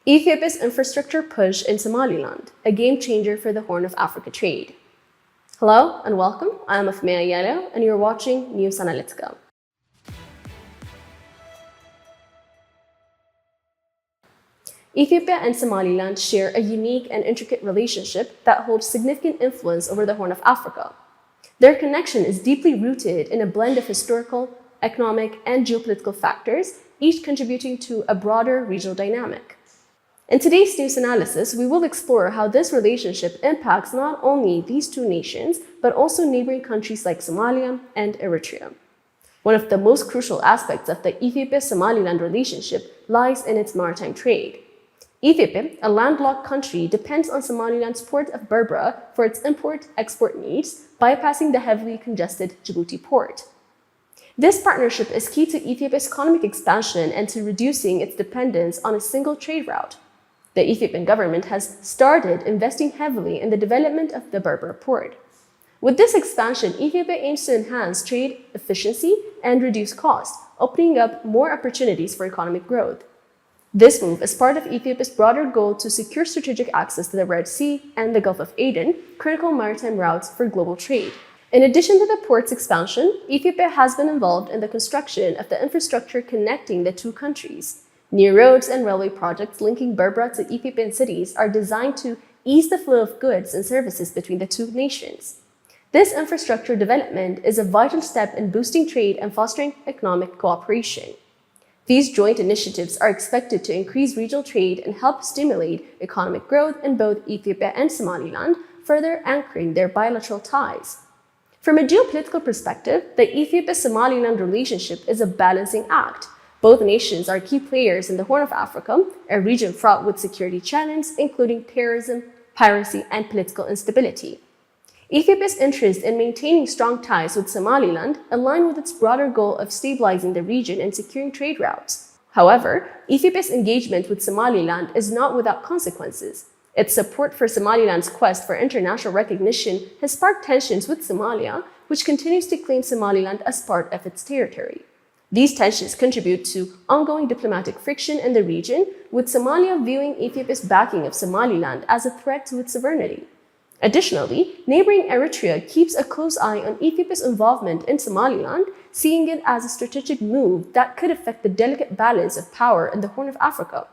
Ethiopia's infrastructure push in Somaliland, a game changer for the Horn of Africa trade. Hello and welcome. I am Afmea Yalo and you're watching News Analytica. Ethiopia and Somaliland share a unique and intricate relationship that holds significant influence over the Horn of Africa. Their connection is deeply rooted in a blend of historical, economic, and geopolitical factors, each contributing to a broader regional dynamic. In today's news analysis, we will explore how this relationship impacts not only these two nations, but also neighboring countries like Somalia and Eritrea. One of the most crucial aspects of the Ethiopia-Somaliland relationship lies in its maritime trade. Ethiopia, a landlocked country, depends on Somaliland's port of Berbera for its import-export needs, bypassing the heavily congested Djibouti port. This partnership is key to Ethiopia's economic expansion and to reducing its dependence on a single trade route. The Ethiopian government has started investing heavily in the development of the Berbera port. With this expansion, Ethiopia aims to enhance trade efficiency and reduce costs, opening up more opportunities for economic growth. This move is part of Ethiopia's broader goal to secure strategic access to the Red Sea and the Gulf of Aden, critical maritime routes for global trade. In addition to the port's expansion, Ethiopia has been involved in the construction of the infrastructure connecting the two countries. New roads and railway projects linking Berbera to Ethiopian cities are designed to ease the flow of goods and services between the two nations. This infrastructure development is a vital step in boosting trade and fostering economic cooperation. These joint initiatives are expected to increase regional trade and help stimulate economic growth in both Ethiopia and Somaliland, further anchoring their bilateral ties. From a geopolitical perspective, the Ethiopia-Somaliland relationship is a balancing act. Both nations are key players in the Horn of Africa, a region fraught with security challenges, including terrorism, piracy, and political instability. Ethiopia's interest in maintaining strong ties with Somaliland align with its broader goal of stabilizing the region and securing trade routes. However, Ethiopia's engagement with Somaliland is not without consequences. Its support for Somaliland's quest for international recognition has sparked tensions with Somalia, which continues to claim Somaliland as part of its territory. These tensions contribute to ongoing diplomatic friction in the region, with Somalia viewing Ethiopia's backing of Somaliland as a threat to its sovereignty. Additionally, neighboring Eritrea keeps a close eye on Ethiopia's involvement in Somaliland, seeing it as a strategic move that could affect the delicate balance of power in the Horn of Africa.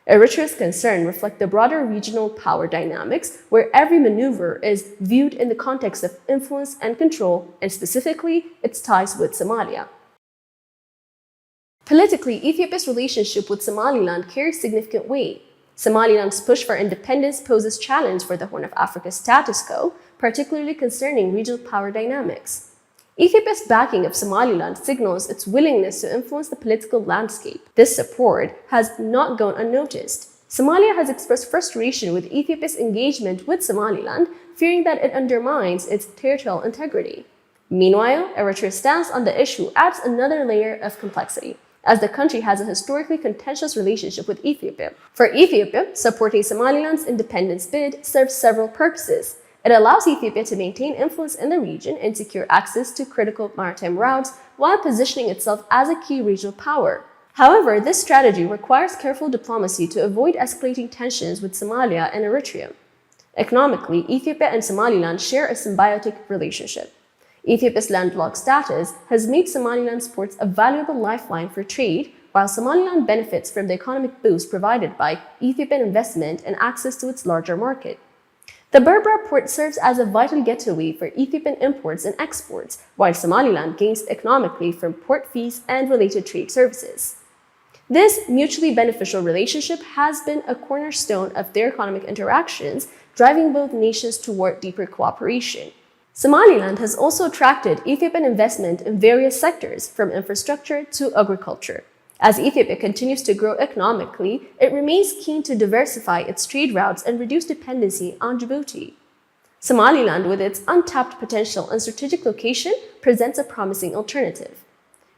Eritrea's concerns reflect the broader regional power dynamics, where every maneuver is viewed in the context of influence and control, and specifically its ties with Somalia. Politically, Ethiopia's relationship with Somaliland carries significant weight. Somaliland's push for independence poses challenge for the Horn of Africa's status quo, particularly concerning regional power dynamics. Ethiopia's backing of Somaliland signals its willingness to influence the political landscape. This support has not gone unnoticed. Somalia has expressed frustration with Ethiopia's engagement with Somaliland, fearing that it undermines its territorial integrity. Meanwhile, Eritrea's stance on the issue adds another layer of complexity, as the country has a historically contentious relationship with Ethiopia. For Ethiopia, supporting Somaliland's independence bid serves several purposes. It allows Ethiopia to maintain influence in the region and secure access to critical maritime routes while positioning itself as a key regional power. However, this strategy requires careful diplomacy to avoid escalating tensions with Somalia and Eritrea. Economically, Ethiopia and Somaliland share a symbiotic relationship. Ethiopia's landlocked status has made Somaliland's ports a valuable lifeline for trade, while Somaliland benefits from the economic boost provided by Ethiopian investment and access to its larger market. The Berbera port serves as a vital gateway for Ethiopian imports and exports, while Somaliland gains economically from port fees and related trade services. This mutually beneficial relationship has been a cornerstone of their economic interactions, driving both nations toward deeper cooperation. Somaliland has also attracted Ethiopian investment in various sectors, from infrastructure to agriculture. As Ethiopia continues to grow economically, it remains keen to diversify its trade routes and reduce dependency on Djibouti. Somaliland, with its untapped potential and strategic location, presents a promising alternative.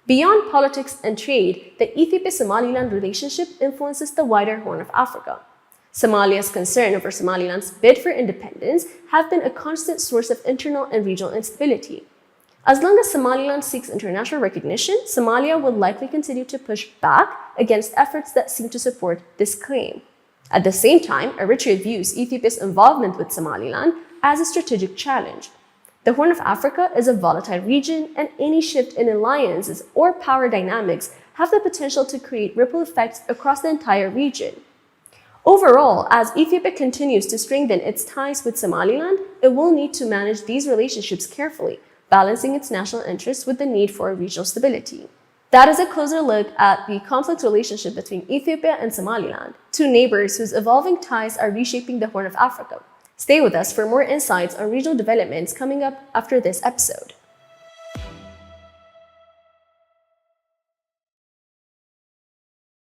Beyond politics and trade, the Ethiopia-Somaliland relationship influences the wider Horn of Africa. Somalia's concern over Somaliland's bid for independence have been a constant source of internal and regional instability. As long as Somaliland seeks international recognition, Somalia will likely continue to push back against efforts that seem to support this claim. At the same time, Eritrea views Ethiopia's involvement with Somaliland as a strategic challenge. The Horn of Africa is a volatile region, and any shift in alliances or power dynamics have the potential to create ripple effects across the entire region. Overall, as Ethiopia continues to strengthen its ties with Somaliland, it will need to manage these relationships carefully, balancing its national interests with the need for regional stability. That is a closer look at the complex relationship between Ethiopia and Somaliland, two neighbors whose evolving ties are reshaping the Horn of Africa. Stay with us for more insights on regional developments coming up after this episode.